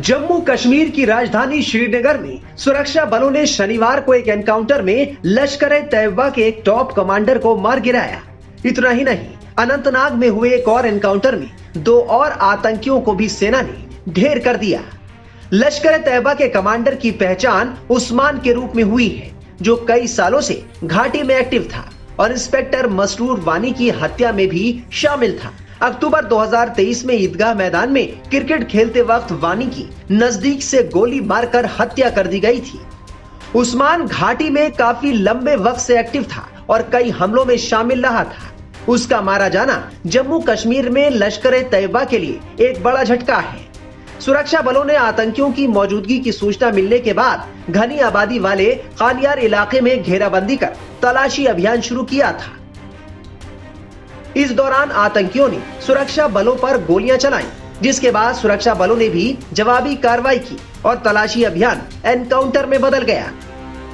जम्मू कश्मीर की राजधानी श्रीनगर में सुरक्षा बलों ने शनिवार को एक एनकाउंटर में लश्कर-ए-तैयबा के एक टॉप कमांडर को मार गिराया। इतना ही नहीं, अनंतनाग में हुए एक और एनकाउंटर में 2 और आतंकियों को भी सेना ने ढेर कर दिया। लश्कर-ए-तैयबा के कमांडर की पहचान उस्मान के रूप में हुई है, जो कई सालों से घाटी में एक्टिव था और इंस्पेक्टर मसरूर वानी की हत्या में भी शामिल था। अक्टूबर 2023 में ईदगाह मैदान में क्रिकेट खेलते वक्त वानी की नजदीक से गोली मारकर हत्या कर दी गई थी। उस्मान घाटी में काफी लंबे वक्त से एक्टिव था और कई हमलों में शामिल रहा था। उसका मारा जाना जम्मू कश्मीर में लश्कर-ए-तैयबा के लिए एक बड़ा झटका है। सुरक्षा बलों ने आतंकियों की मौजूदगी की सूचना मिलने के बाद घनी आबादी वाले कालियार इलाके में घेराबंदी कर तलाशी अभियान शुरू किया था। इस दौरान आतंकियों ने सुरक्षा बलों पर गोलियां चलाई, जिसके बाद सुरक्षा बलों ने भी जवाबी कार्रवाई की और तलाशी अभियान एनकाउंटर में बदल गया।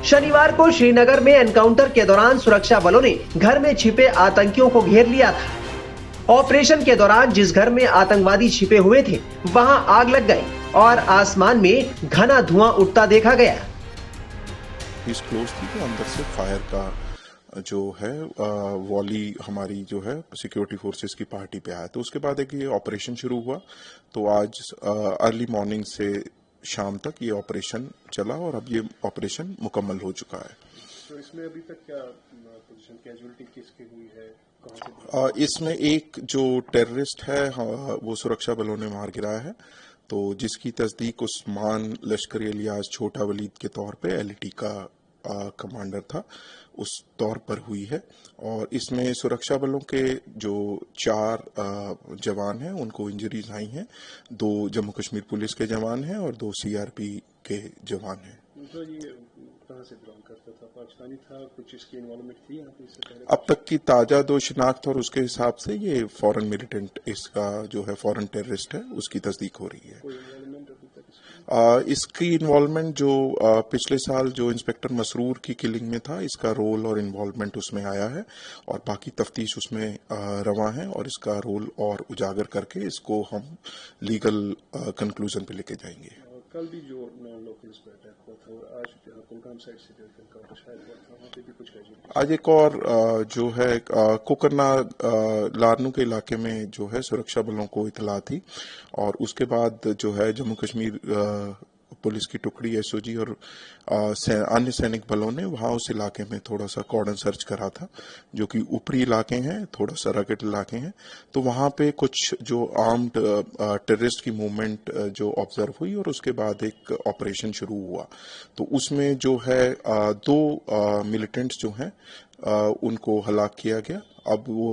शनिवार को श्रीनगर में एनकाउंटर के दौरान सुरक्षा बलों ने घर में छिपे आतंकियों को घेर लिया था। ऑपरेशन के दौरान जिस घर में आतंकवादी छिपे हुए थे, वहां आग लग गई और आसमान में घना धुआं उठता देखा गया। इस क्लोज थी तो अंदर से फायर का जो है वॉली हमारी जो है सिक्योरिटी फोर्सेस की पार्टी पे आया, तो उसके बाद एक ये ऑपरेशन शुरू हुआ। तो आज अर्ली मॉर्निंग से शाम तक ये ऑपरेशन चला और अब ये ऑपरेशन मुकम्मल हो चुका है। तो इसमें अभी तक क्या पोजीशन कैजुअलिटी किसकी हुई है, कहां से? इसमें एक जो टेररिस्ट है वो सुरक्षा बलों ने मार गिराया है, तो जिसकी तस्दीक उस्मान लश्करी इलियास छोटा वलीद के तौर पे एलईटी का कमांडर था, उस तौर पर हुई है। और इसमें सुरक्षा बलों के जो 4 जवान हैं उनको इंजरीज आई हैं। 2 जम्मू कश्मीर पुलिस के जवान हैं और 2 सीआरपी के जवान हैं। तो ये कहां से बिलोंग करता था? पाकिस्तानी था? कुछ इसकी इन्वॉल्वमेंट थी यहाँ पे इससे पहले? अब तक की ताजा 2 शिनाख्त और उसके हिसाब से ये फॉरेन मिलिटेंट, इसका जो है फॉरेन टेररिस्ट है, उसकी तस्दीक हो रही है। कोई इन्वॉल्वमेंट अभी तक इसकी इन्वॉल्वमेंट जो पिछले साल जो इंस्पेक्टर मसरूर की किलिंग में था, इसका रोल और इन्वॉल्वमेंट उसमें आया है और बाकी तफ्तीश उसमें रवा है और इसका रोल और उजागर करके इसको हम लीगल कंक्लूजन पे लेके जाएंगे। कल भी जो नॉन लोकल्स पे अटैक हुआ था और आज कुलगाम साइड से शायद हुआ था, वहाँ पे भी कुछ कैजुअलिटी। आज एक और जो है कुकरना लारनू के इलाके में जो है सुरक्षा बलों को इतला थी और उसके बाद जो है जम्मू कश्मीर पुलिस की टुकड़ी एसओजी और अन्य सैनिक बलों ने वहां उस इलाके में थोड़ा सा कॉर्डन सर्च करा था, जो कि ऊपरी इलाके हैं, थोड़ा सा रगड इलाके हैं। तो वहां पे कुछ जो आर्म्ड टेररिस्ट की मूवमेंट जो ऑब्जर्व हुई और उसके बाद एक ऑपरेशन शुरू हुआ। तो उसमें जो है 2 मिलिटेंट्स जो हैं उनको हलाक किया गया। अब वो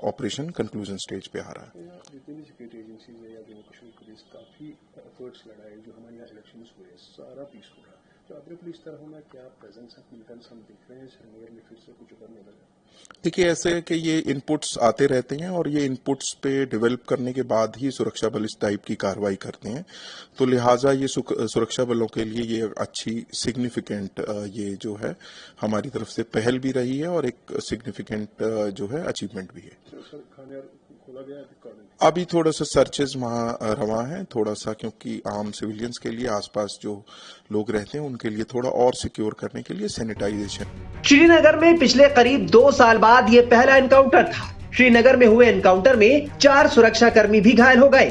ऑपरेशन कंक्लूजन स्टेज पे आ रहा है। जितनी सिक्योरिटी एजेंसीज है या जम्मू कश्मीर पुलिस काफी एफर्ट्स लगाए, जो हमारे यहाँ इलेक्शंस हुए, सारा पीसफुल रहा। तो अब पुलिस तरह होना क्या प्रेजेंस ऑफ मिलिटेंट्स हम देख रहे हैं श्रीनगर में फिर से कुछ उभरने लगा? देखिए, ऐसे है कि ये इनपुट्स आते रहते हैं और ये इनपुट्स पे डेवलप करने के बाद ही सुरक्षा बल इस टाइप की कार्रवाई करते हैं। तो लिहाजा ये सुरक्षा बलों के लिए ये अच्छी सिग्निफिकेंट ये जो है हमारी तरफ से पहल भी रही है और एक सिग्निफिकेंट जो है अचीवमेंट भी है। अभी थोड़ा सा सर्चेज वहाँ रवा है, थोड़ा सा, क्योंकि आम सिविलियंस के लिए आसपास जो लोग रहते हैं उनके लिए थोड़ा और सिक्योर करने के लिए सैनिटाइजेशन। श्रीनगर में पिछले करीब 2 साल बाद ये पहला एनकाउंटर था। श्रीनगर में हुए एनकाउंटर में 4 सुरक्षाकर्मी भी घायल हो गए।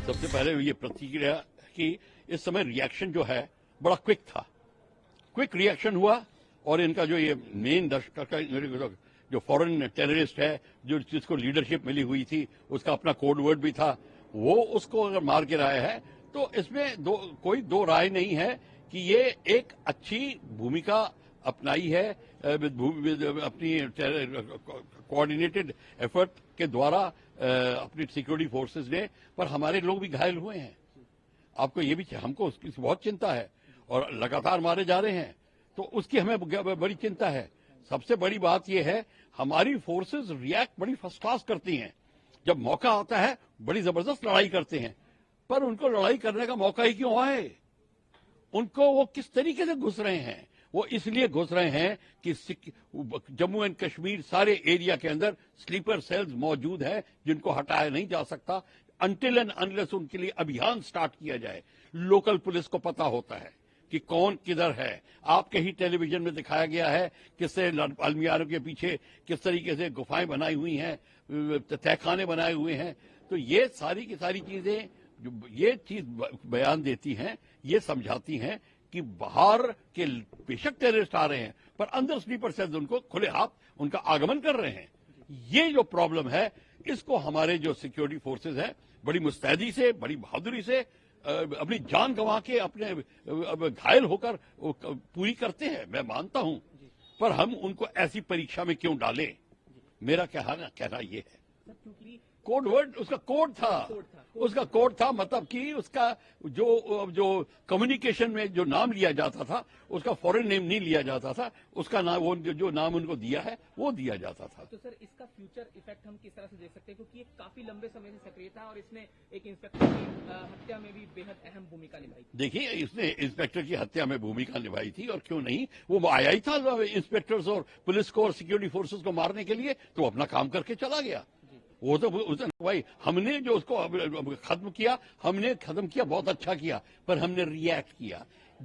सबसे पहले ये प्रतिक्रिया कि इस समय रिएक्शन जो है बड़ा क्विक था, क्विक रिएक्शन हुआ और इनका जो ये मेन जो फॉरेन टेररिस्ट है, जो जिसको लीडरशिप मिली हुई थी, उसका अपना कोड वर्ड भी था, वो उसको अगर मार के रहा है तो इसमें कोई दो राय नहीं है कि ये एक अच्छी भूमिका अपनाई है अपनी कोऑर्डिनेटेड एफर्ट के द्वारा अपनी सिक्योरिटी फोर्सेस ने। पर हमारे लोग भी घायल हुए हैं, आपको ये भी, हमको उसकी बहुत चिंता है और लगातार मारे जा रहे हैं, तो उसकी हमें बड़ी चिंता है। सबसे बड़ी बात यह है, हमारी फोर्सेस रिएक्ट बड़ी फर्स्ट क्लास करती हैं। जब मौका आता है बड़ी जबरदस्त लड़ाई करते हैं, पर उनको लड़ाई करने का मौका ही क्यों आए? उनको वो किस तरीके से घुस रहे हैं? वो इसलिए घुस रहे हैं कि जम्मू एंड कश्मीर सारे एरिया के अंदर स्लीपर सेल्स मौजूद है जिनको हटाया नहीं जा सकता। अनटिल एंड अनलेस उनके लिए अभियान स्टार्ट किया जाए, लोकल पुलिस को पता होता है कि कौन किधर है। आपके ही टेलीविजन में दिखाया गया है किससे अलमियारों के पीछे किस तरीके से गुफाएं बनाई हुई हैं, तहखाने बनाए हुए हैं। तो ये सारी की सारी चीजें जो ये चीज बयान देती हैं, ये समझाती हैं कि बाहर के बेशक टेररिस्ट आ रहे हैं पर अंदर स्लीपर सेल्स उनको खुले हाथ उनका आगमन कर रहे हैं। ये जो प्रॉब्लम है इसको हमारे जो सिक्योरिटी फोर्सेस हैं बड़ी मुस्तैदी से, बड़ी बहादुरी से अपनी जान गंवा के अपने घायल होकर पूरी करते हैं, मैं मानता हूं। पर हम उनको ऐसी परीक्षा में क्यों डालें, मेरा कहना ये है। कोड वर्ड उसका कोड था, मतलब कि उसका जो कम्युनिकेशन में जो नाम लिया जाता था उसका फॉरेन नेम नहीं लिया जाता था, उसका नाम वो जो नाम उनको दिया है वो दिया जाता था। तो सर इसका फ्यूचर इफेक्ट हम किस तरह से देख सकते हैं, क्योंकि ये काफी लंबे समय से सक्रिय था और इसने एक इंस्पेक्टर की हत्या में भी बेहद अहम भूमिका निभाई। देखिए, इसने इंस्पेक्टर की हत्या में भूमिका निभाई थी और क्यों नहीं, वो आया ही था इंस्पेक्टर्स और पुलिस को और सिक्योरिटी फोर्सेस को मारने के लिए, तो अपना काम करके चला गया। वो तो भाई हमने जो उसको खत्म किया बहुत अच्छा किया, पर हमने रिएक्ट किया।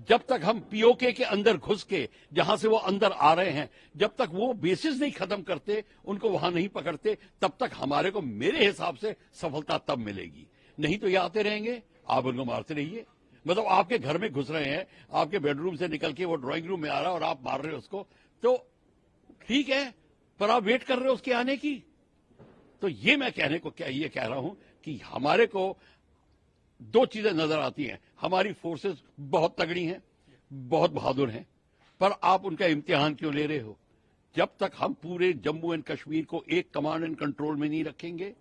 जब तक हम पीओके के अंदर घुस के जहां से वो अंदर आ रहे हैं, जब तक वो बेसिस नहीं खत्म करते, उनको वहां नहीं पकड़ते, तब तक हमारे को मेरे हिसाब से सफलता तब मिलेगी। नहीं तो ये आते रहेंगे, आप उनको मारते रहिए। मतलब आपके घर में घुस रहे हैं, आपके बेडरूम से निकल के वो ड्राइंग रूम में आ रहा है और आप मार रहे हो उसको, तो ठीक है, पर आप वेट कर रहे हो उसके आने की। तो ये मैं ये कह रहा हूं कि हमारे को दो चीजें नजर आती हैं। हमारी फोर्सेस बहुत तगड़ी हैं, बहुत बहादुर हैं, पर आप उनका इम्तिहान क्यों ले रहे हो? जब तक हम पूरे जम्मू एंड कश्मीर को एक कमांड एंड कंट्रोल में नहीं रखेंगे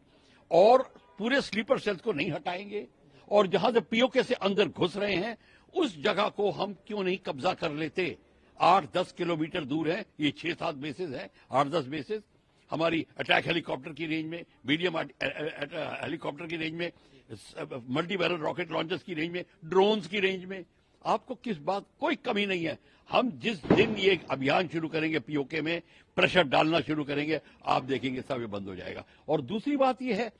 और पूरे स्लीपर सेल्स को नहीं हटाएंगे और जहां से पीओके से अंदर घुस रहे हैं उस जगह को हम क्यों नहीं कब्जा कर लेते? 8-10 किलोमीटर दूर है, ये 6-7 बेसेस है, 8-10 बेसेस हमारी अटैक हेलीकॉप्टर की रेंज में, मीडियम हेलीकॉप्टर की रेंज में, मल्टी बैरल रॉकेट लॉन्चर्स की रेंज में, ड्रोन्स की रेंज में। आपको किस बात कोई कमी नहीं है। हम जिस दिन ये अभियान शुरू करेंगे, पीओके में प्रेशर डालना शुरू करेंगे, आप देखेंगे सब ये बंद हो जाएगा। और दूसरी बात ये है,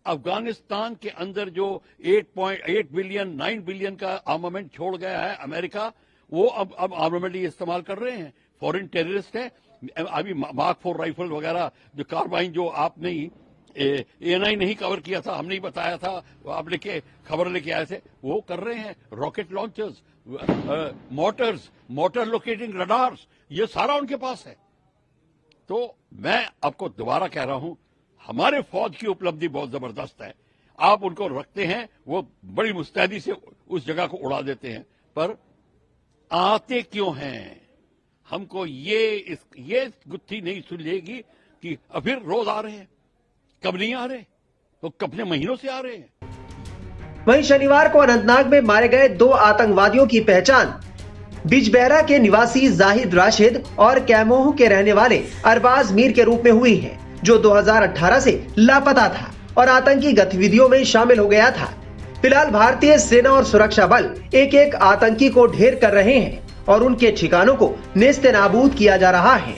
अफगानिस्तान के अंदर जो 8.8 बिलियन 9 बिलियन का आर्मामेंट छोड़ गया है अमेरिका, वो अब आर्मामेंट ये इस्तेमाल कर रहे हैं। फॉरेन टेररिस्ट है। अभी मार्क 4 राइफल वगैरह जो कार्बाइन जो आपने एएनआई नहीं कवर किया था, हमने ही बताया था, आप खबर लेके आए थे, वो कर रहे हैं। Rocket launchers, motor locating radars, ये सारा उनके पास है। तो मैं आपको दोबारा कह रहा हूं, हमारे फौज की उपलब्धि बहुत जबरदस्त है। आप उनको रखते हैं, वो बड़ी मुस्तैदी से उस जगह को उड़ा देते हैं, पर आते क्यों हैं? हमको ये गुत्थी नहीं सुलझेगी कि फिर रोज आ रहे हैं, कब नहीं आ रहे, तो कितने महीनों से आ रहे हैं। वहीं शनिवार को अनंतनाग में मारे गए 2 आतंकवादियों की पहचान बिजबेहरा के निवासी जाहिद राशिद और कैमोह के रहने वाले अरबाज मीर के रूप में हुई है, जो 2018 से लापता था और आतंकी गतिविधियों में शामिल हो गया था। फिलहाल भारतीय सेना और सुरक्षा बल एक आतंकी को ढेर कर रहे हैं और उनके ठिकानों को नेस्तनाबूद किया जा रहा है।